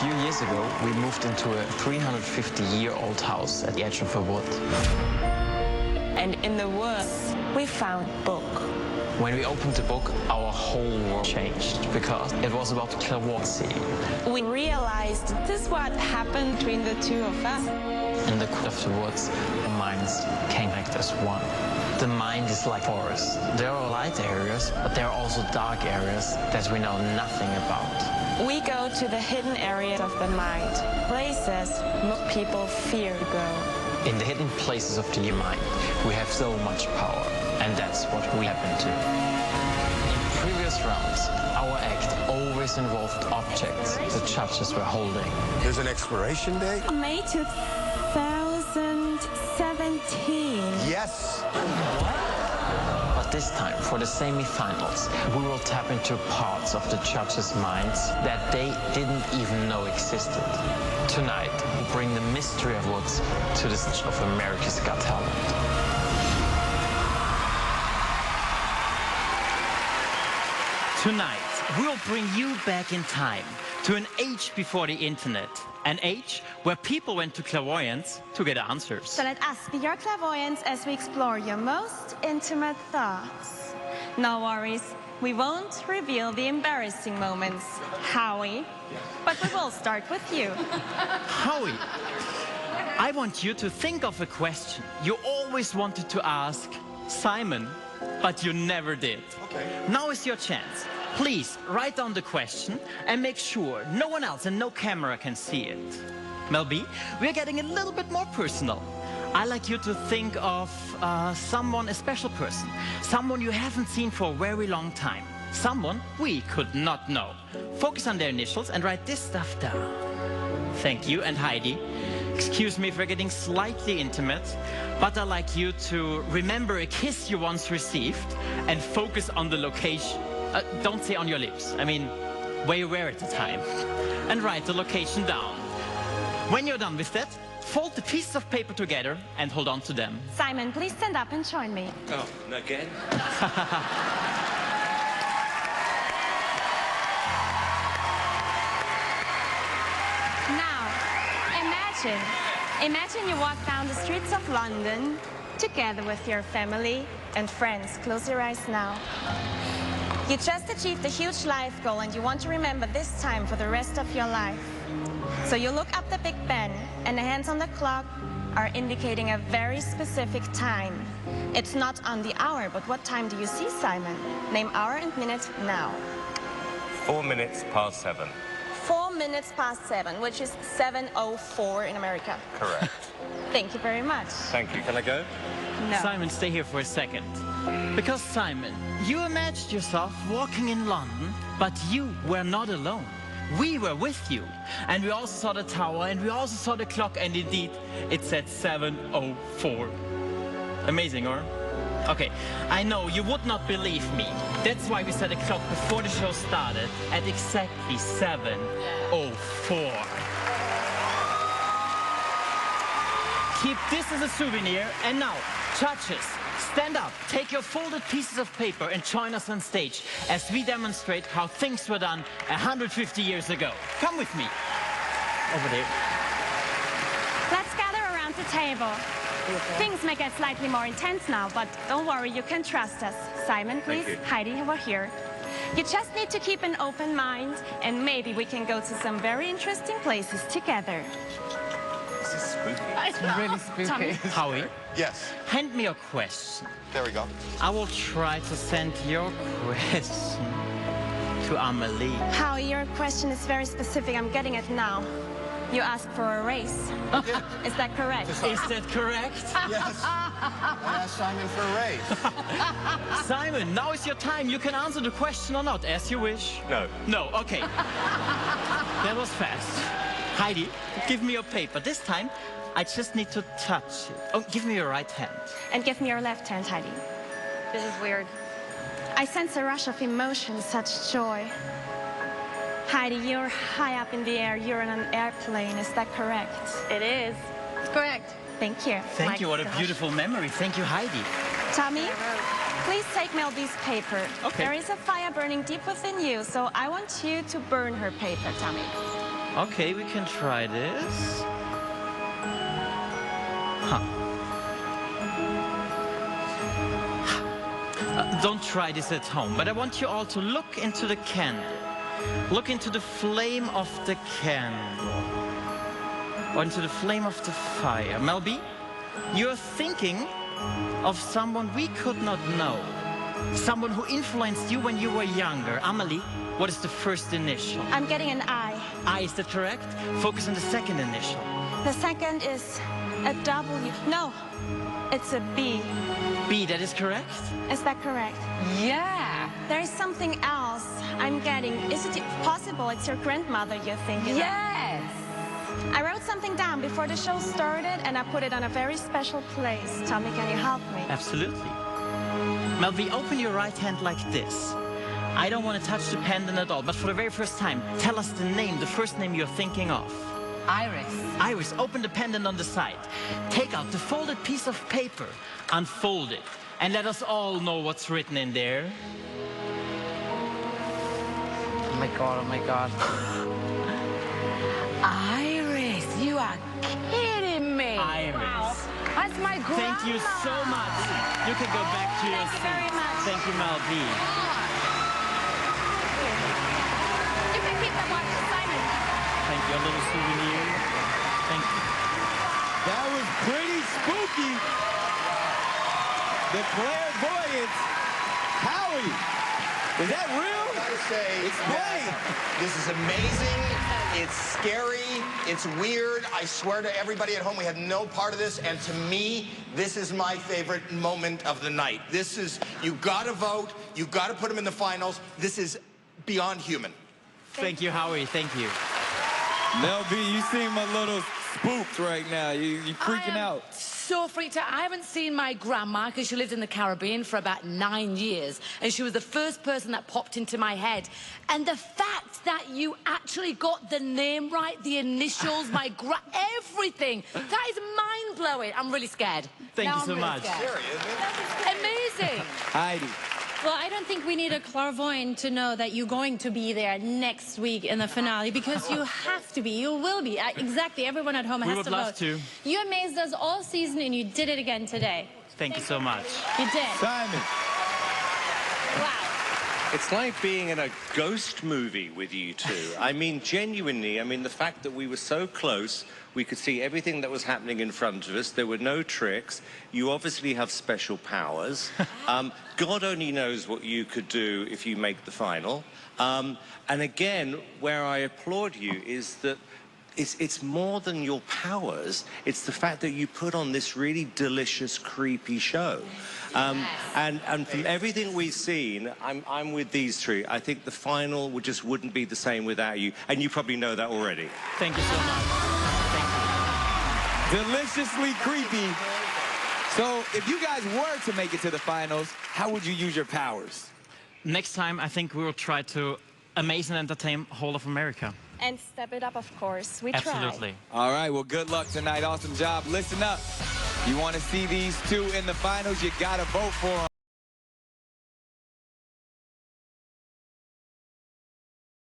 few years ago, we moved into a 350-year-old house at the edge of a wood. And in the woods, we found a book. When we opened the book, our whole world changed because it was about clairvoyancy. We realized this is what happened between the two of us. In the cool of the woods, our minds connect as one. The mind is like forest. There are light areas, but there are also dark areas that we know nothing about. We go to the hidden areas of the mind, places most people fear to go. In the hidden places of the mind, we have so much power, and that's what we happen to. In previous rounds, our act always involved objects the judges were holding. There's an expiration date? May 2017. Yes. But this time, for the semi-finals, we will tap into parts of the judges' minds that they didn't even know existed. Tonight, we bring the mystery of woods to the stage of America's Got Talent. Tonight, we'll bring you back in time to an age before the internet. An age where people went to clairvoyants to get answers. So let us be your clairvoyants as we explore your most intimate thoughts. No worries, we won't reveal the embarrassing moments, Howie, but we will start with you. Howie, I want you to think of a question you always wanted to ask Simon, but you never did. Okay. Now is your chance. Please write down the question and make sure no one else and no camera can see it. Mel B, we're getting a little bit more personal. I like you to think of someone, a special person, someone you haven't seen for a very long time, someone we could not know. Focus on their initials and write this stuff down. Thank you. And Heidi, excuse me for getting slightly intimate, but I'd like you to remember a kiss you once received and focus on the location. Don't say on your lips, I mean where you were at the time. And write the location down. When you're done with that, fold the pieces of paper together and hold on to them. Simon, please stand up and join me. Oh, again? Now, imagine you walk down the streets of London together with your family and friends. Close your eyes now. You just achieved a huge life goal and you want to remember this time for the rest of your life. So you look up the Big Ben and the hands on the clock are indicating a very specific time. It's not on the hour, but what time do you see, Simon? Name hour and minute now. 4 minutes past 7. 4 minutes past 7, which is 7:04 in America. Correct. Thank you very much. Thank you. Can I go? No. Simon, stay here for a second. Because Simon, you imagined yourself walking in London, but you were not alone. We were with you. And we also saw the tower, and we also saw the clock, and indeed, it said 7:04. Amazing, or? Okay, I know you would not believe me. That's why we set a clock before the show started at exactly 7:04. Keep this as a souvenir, and now, judges, stand up, take your folded pieces of paper and join us on stage as we demonstrate how things were done 150 years ago. Come with me. Over there. Let's gather around the table. Things may get slightly more intense now, but don't worry, you can trust us. Simon, please. Thank you. Heidi, over here. You just need to keep an open mind, and maybe we can go to some very interesting places together. This is spooky. It's really spooky. Tommy. Howie, Yes. hand me your question. There we go. I will try to send your question to Amelie. Howie, your question is very specific. I'm getting it now. You asked for a race. Is that correct? Is that correct? Yes. I asked Simon for a raise. Simon, now is your time. You can answer the question or not, as you wish. No. No, okay. That was fast. Heidi, give me your paper. This time, I just need to touch it. Oh, give me your right hand. And give me your left hand, Heidi. This is weird. I sense a rush of emotion, such joy. Heidi, you're high up in the air. You're on an airplane. Is that correct? It is. It's correct. Thank you. Thank you. What a beautiful memory. Thank you, Heidi. Tommy, please take Mel B's paper. Okay. There is a fire burning deep within you, so I want you to burn her paper, Tommy. Okay, we can try this. Huh. Don't try this at home, but I want you all to look into the candle. Look into the flame of the candle. Or into the flame of the fire. Mel B, you're thinking of someone we could not know. Someone who influenced you when you were younger. Amelie, what is the first initial? I'm getting an I. I, is that correct? Focus on the second initial. The second is a W. No, it's a B. B, that is correct? Is that correct? Yeah. There is something else I'm getting. Is it possible it's your grandmother you're thinking of? Yes. I wrote something down before the show started and I put it on a very special place. Tommy, can you help me? Absolutely. Mel B, open your right hand like this. I don't want to touch the pendant at all, but for the very first time, tell us the name, the first name you're thinking of. Iris. Iris, open the pendant on the side. Take out the folded piece of paper, unfold it, and let us all know what's written in there. Oh my God, oh my God. Iris, you are kidding me. Iris. Wow. That's my grandma. Thank you so much. You can go back to your Thank you seat. very much. Thank you, Mel B. You can keep that one, Simon. Thank you, a little souvenir. Thank you. That was pretty spooky. The clairvoyance. Howie, is that real? I gotta say, Explain. this is amazing. It's scary. It's weird. I swear to everybody at home, we had no part of this. And to me, this is my favorite moment of the night. This is, you gotta vote. You gotta put them in the finals. This is beyond human. Thank you, Howie. Thank you. Mel B, you seem a little spooked right now. You freaking out. So freaked out. I haven't seen my grandma because she lived in the Caribbean for about 9 years. And she was the first person that popped into my head. And the fact that you actually got the name right, the initials, everything, that is mind-blowing. I'm really scared. Thank Now you I'm so really much. scared. Amazing. Heidi. Well, I don't think we need a clairvoyant to know that you're going to be there next week in the finale because you have to be. You will be. Exactly. Everyone at home has to vote. We would love to. You amazed us all season and you did it again today. Thank you so much. You did. Simon. Wow. It's like being in a ghost movie with you two. I mean, genuinely, the fact that we were so close, we could see everything that was happening in front of us. There were no tricks. You obviously have special powers. God only knows what you could do if you make the final. And again, where I applaud you is that it's more than your powers. It's the fact that you put on this really delicious, creepy show. And from everything we've seen, I'm with these three. I think the final just wouldn't be the same without you. And you probably know that already. Thank you so much. Thank you. Deliciously creepy. So, if you guys were to make it to the finals, how would you use your powers? Next time, I think we will try to amaze and entertain whole of America. And step it up, of course. We try. Absolutely. All right, well, good luck tonight. Awesome job. Listen up. You want to see these two in the finals, you got to vote for them.